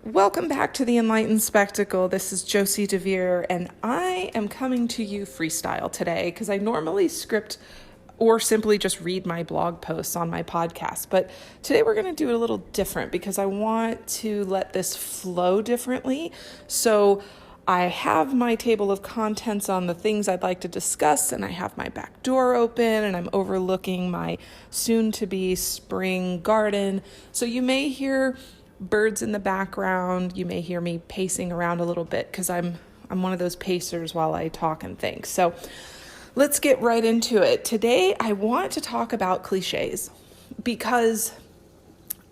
Welcome back to the Enlightened Spectacle. This is Josie DeVere, and I am coming to you freestyle today because I normally script or simply just read my blog posts on my podcast. But today we're going to do it a little different because I want to let this flow differently. So I have my table of contents on the things I'd like to discuss, and I have my back door open, and I'm overlooking my soon-to-be spring garden. So you may hear birds in the background. You may hear me pacing around a little bit because I'm one of those pacers while I talk and think. So let's get right into it. Today I want to talk about cliches because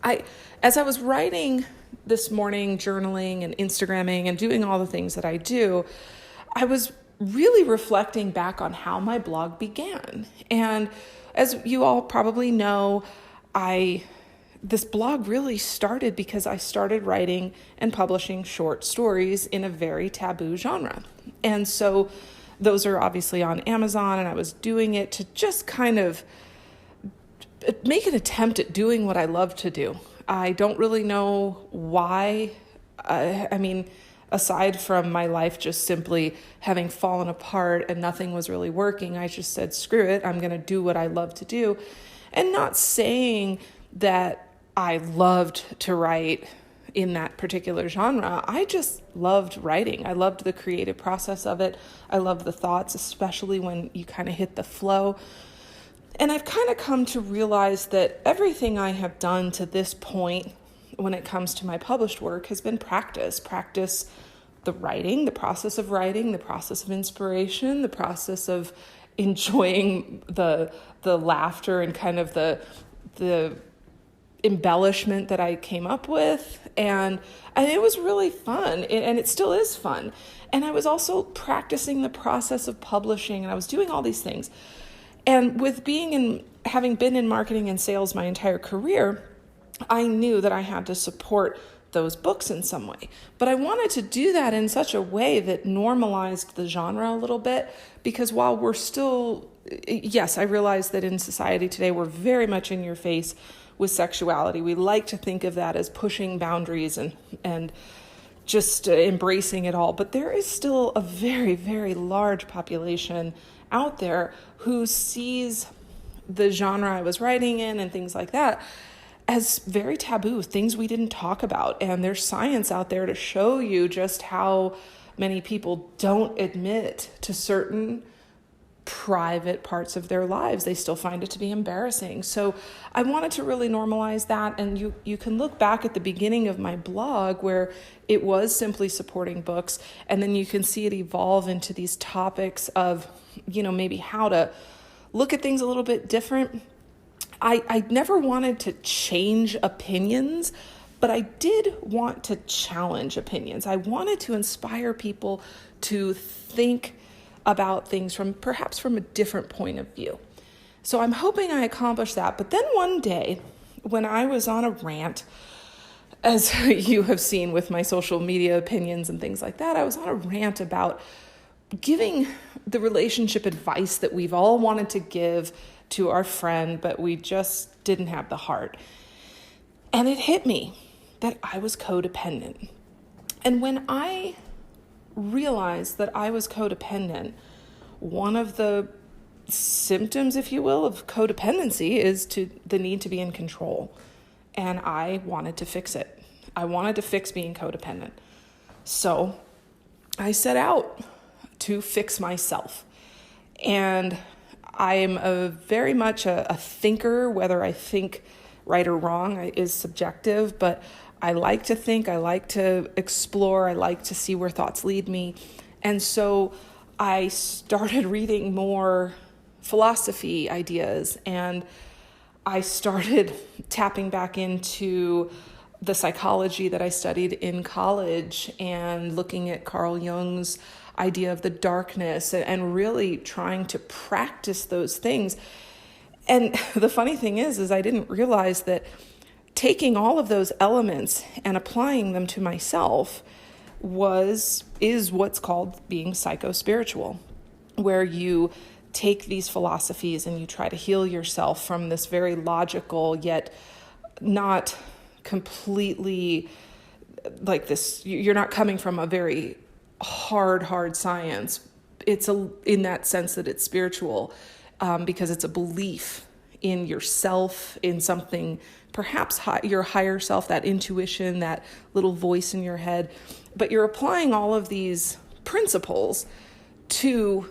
as I was writing this morning, journaling and Instagramming and doing all the things that I do, I was really reflecting back on how my blog began. And as you all probably know, this blog really started because I started writing and publishing short stories in a very taboo genre. And so those are obviously on Amazon, and I was doing it to just kind of make an attempt at doing what I love to do. I don't really know why. Aside from my life just simply having fallen apart and nothing was really working, I just said, screw it, I'm going to do what I love to do. And not saying that I loved to write in that particular genre. I just loved writing. I loved the creative process of it. I loved the thoughts, especially when you kind of hit the flow. And I've kind of come to realize that everything I have done to this point when it comes to my published work has been practice. Practice the writing, the process of writing, the process of inspiration, the process of enjoying the laughter and kind of the embellishment that I came up with, and it was really fun, and it still is fun. And I was also practicing the process of publishing, and I was doing all these things. And with having been in marketing and sales my entire career, I knew that I had to support those books in some way. But I wanted to do that in such a way that normalized the genre a little bit, because while we're still, yes, I realize that in society today we're very much in your face with sexuality. We like to think of that as pushing boundaries and just embracing it all. But there is still a very, very large population out there who sees the genre I was writing in and things like that as very taboo, things we didn't talk about. And there's science out there to show you just how many people don't admit to certain private parts of their lives. They still find it to be embarrassing. So I wanted to really normalize that. And you can look back at the beginning of my blog where it was simply supporting books. And then you can see it evolve into these topics of, maybe how to look at things a little bit different. I never wanted to change opinions, but I did want to challenge opinions. I wanted to inspire people to think about things perhaps from a different point of view. So I'm hoping I accomplished that. But then one day, when I was on a rant, as you have seen with my social media opinions and things like that, I was on a rant about giving the relationship advice that we've all wanted to give to our friend, but we just didn't have the heart. And it hit me that I was codependent. And when I realized that I was codependent, one of the symptoms, if you will, of codependency is the need to be in control. And I wanted to fix it. I wanted to fix being codependent. So I set out to fix myself. And I'm very much a thinker. Whether I think right or wrong is subjective, but I like to think, I like to explore, I like to see where thoughts lead me. And so I started reading more philosophy ideas, and I started tapping back into the psychology that I studied in college and looking at Carl Jung's idea of the darkness and really trying to practice those things. And the funny thing is I didn't realize that taking all of those elements and applying them to myself is what's called being psycho-spiritual, where you take these philosophies and you try to heal yourself from this very logical yet not completely like this, you're not coming from a very hard science. It's in that sense that it's spiritual, because it's a belief in yourself, in something, perhaps your higher self, that intuition, that little voice in your head. But you're applying all of these principles to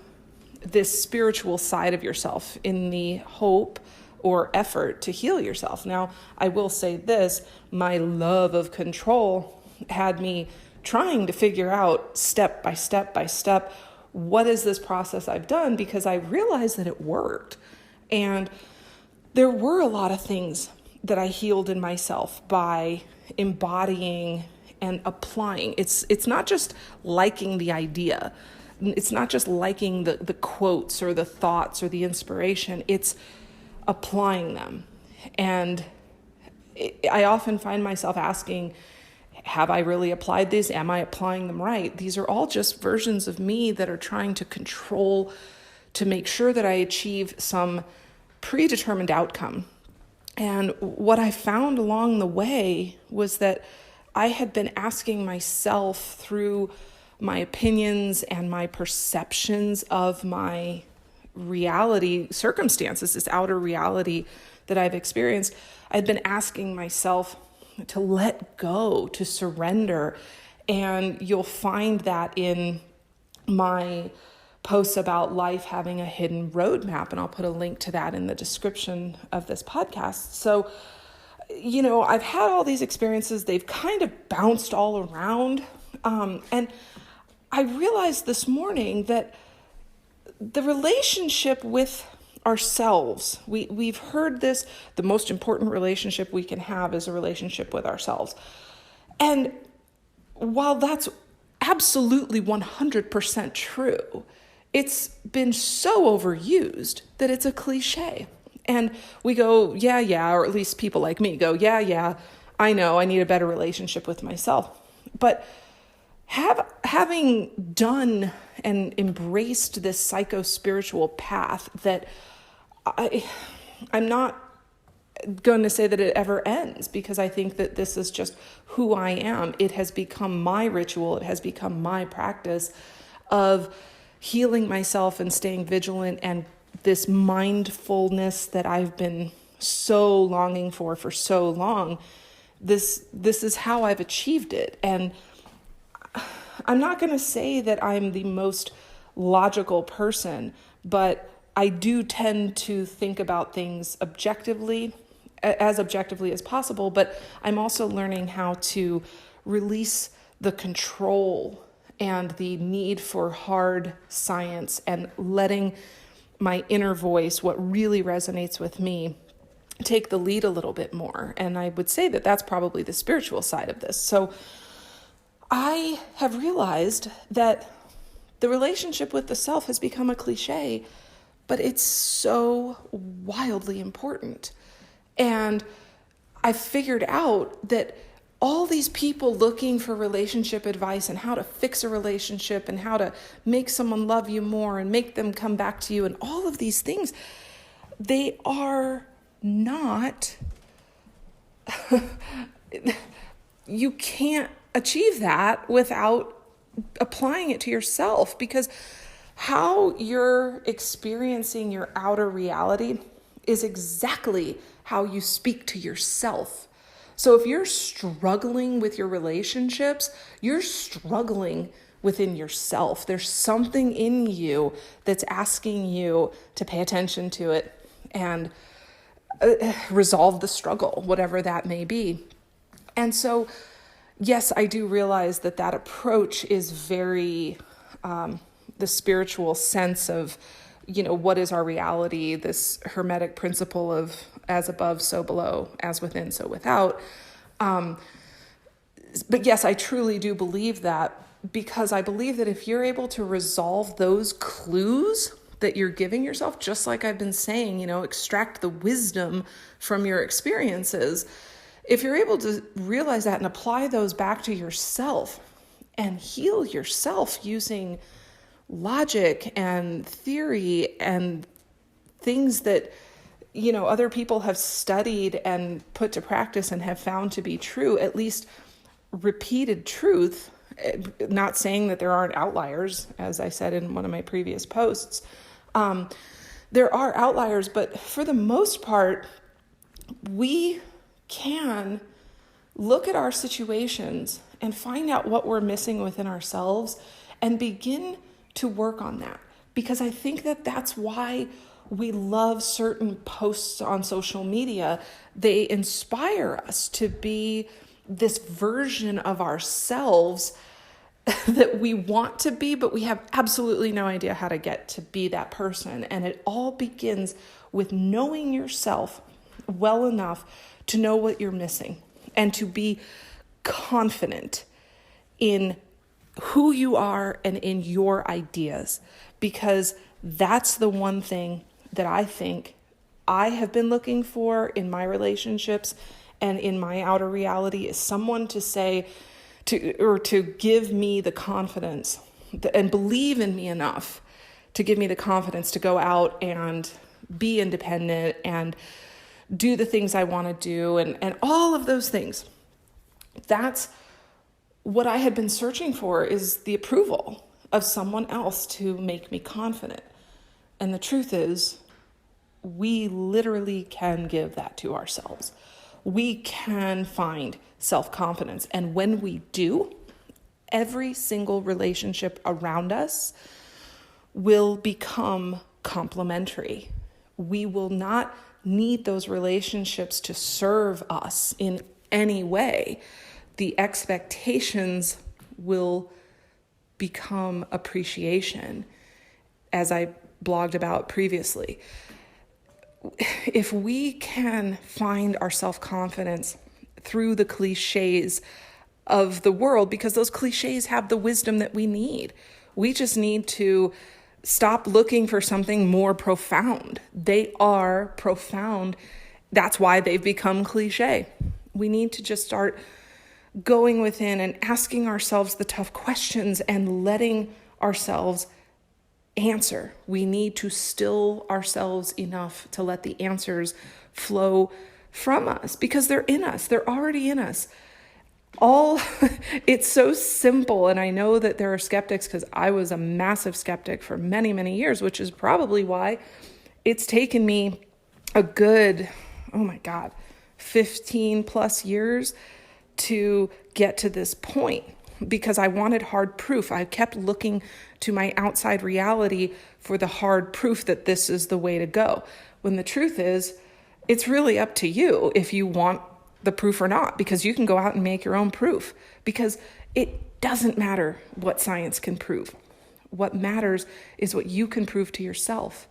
this spiritual side of yourself in the hope or effort to heal yourself. Now, I will say this, my love of control had me trying to figure out step by step, what is this process I've done? Because I realized that it worked. And there were a lot of things that I healed in myself by embodying and applying. It's not just liking the idea. It's not just liking the quotes or the thoughts or the inspiration. It's applying them. And I often find myself asking, have I really applied these? Am I applying them right? These are all just versions of me that are trying to control, to make sure that I achieve some predetermined outcome. And what I found along the way was that I had been asking myself through my opinions and my perceptions of my reality circumstances, this outer reality that I've experienced, I'd been asking myself to let go, to surrender. And you'll find that in my posts about life having a hidden roadmap, and I'll put a link to that in the description of this podcast. So, I've had all these experiences. They've kind of bounced all around. And I realized this morning that the relationship with ourselves, we've heard this, the most important relationship we can have is a relationship with ourselves. And while that's absolutely 100% true, it's been so overused that it's a cliche. And we go, yeah, or at least people like me go, yeah, I know I need a better relationship with myself. But having done and embraced this psycho-spiritual path that I'm not going to say that it ever ends, because I think that this is just who I am. It has become my ritual. It has become my practice of healing myself and staying vigilant, and this mindfulness that I've been so longing for so long. This is how I've achieved it. And I'm not going to say that I'm the most logical person, but I do tend to think about things objectively as possible, but I'm also learning how to release the control and the need for hard science and letting my inner voice, what really resonates with me, take the lead a little bit more. And I would say that that's probably the spiritual side of this. So I have realized that the relationship with the self has become a cliche, but it's so wildly important. And I figured out that all these people looking for relationship advice and how to fix a relationship and how to make someone love you more and make them come back to you and all of these things, they are not, you can't achieve that without applying it to yourself, because how you're experiencing your outer reality is exactly how you speak to yourself. So if you're struggling with your relationships, you're struggling within yourself. There's something in you that's asking you to pay attention to it and resolve the struggle, whatever that may be. And so, yes, I do realize that approach is very the spiritual sense of, what is our reality, this hermetic principle of as above, so below, as within, so without. But yes, I truly do believe that, because I believe that if you're able to resolve those clues that you're giving yourself, just like I've been saying, extract the wisdom from your experiences, if you're able to realize that and apply those back to yourself and heal yourself using logic and theory and things that, other people have studied and put to practice and have found to be true, at least repeated truth, not saying that there aren't outliers, as I said in one of my previous posts. There are outliers, but for the most part, we can look at our situations and find out what we're missing within ourselves and begin to work on that. Because I think that that's why we love certain posts on social media. They inspire us to be this version of ourselves that we want to be, but we have absolutely no idea how to get to be that person. And it all begins with knowing yourself well enough to know what you're missing and to be confident in who you are and in your ideas, because that's the one thing that I think I have been looking for in my relationships and in my outer reality is someone to say, to give me the confidence and believe in me enough to give me the confidence to go out and be independent and do the things I want to do and all of those things. That's what I had been searching for, is the approval of someone else to make me confident. And the truth is, we literally can give that to ourselves. We can find self-confidence. And when we do, every single relationship around us will become complementary. We will not need those relationships to serve us in any way. The expectations will become appreciation, as I blogged about previously. If we can find our self-confidence through the cliches of the world, because those cliches have the wisdom that we need. We just need to stop looking for something more profound. They are profound. That's why they've become cliche. We need to just start going within and asking ourselves the tough questions and letting ourselves answer. We need to still ourselves enough to let the answers flow from us, because they're in us. They're already in us. It's so simple. And I know that there are skeptics, because I was a massive skeptic for many, many years, which is probably why it's taken me a good, 15 plus years to get to this point, because I wanted hard proof. I kept looking to my outside reality for the hard proof that this is the way to go. When the truth is, it's really up to you if you want the proof or not, because you can go out and make your own proof, because it doesn't matter what science can prove. What matters is what you can prove to yourself.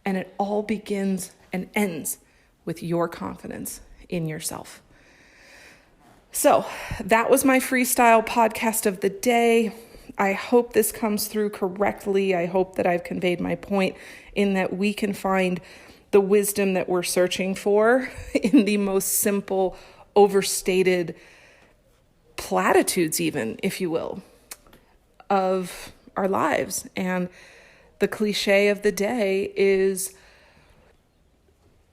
And it all begins and ends with your confidence in yourself. So that was my freestyle podcast of the day. I hope this comes through correctly. I hope that I've conveyed my point in that we can find the wisdom that we're searching for in the most simple, overstated platitudes, even, if you will, of our lives. And the cliche of the day is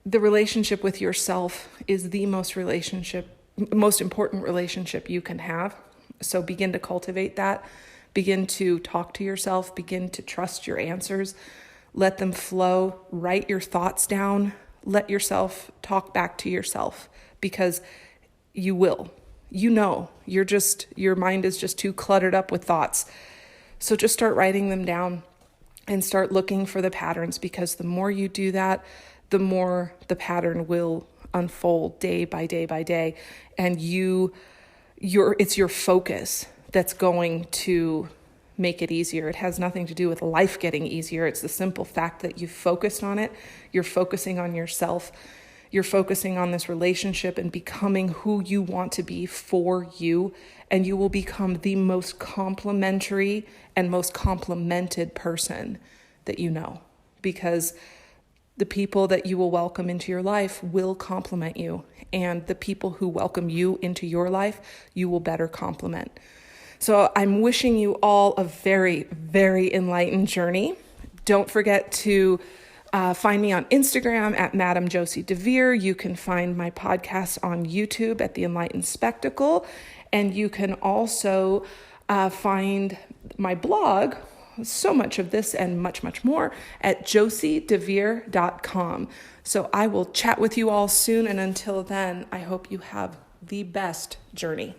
the relationship with yourself is the most important relationship you can have. So begin to cultivate that. Begin to talk to yourself. Begin to trust your answers. Let them flow. Write your thoughts down. Let yourself talk back to yourself, because you will. You know, your mind is just too cluttered up with thoughts. So just start writing them down and start looking for the patterns, because the more you do that, the more the pattern will unfold day by day by day. And it's your focus that's going to make it easier. It has nothing to do with life getting easier. It's the simple fact that you've focused on it. You're focusing on yourself. You're focusing on this relationship and becoming who you want to be for you. And you will become the most complimentary and most complimented person that you know, because the people that you will welcome into your life will compliment you. And the people who welcome you into your life, you will better compliment. So I'm wishing you all a very, very enlightened journey. Don't forget to find me on Instagram at Madam Josie DeVere. You can find my podcast on YouTube at The Enlightened Spectacle. And you can also find my blog, so much of this and much, much more, at josiedevere.com. So I will chat with you all soon. And until then, I hope you have the best journey.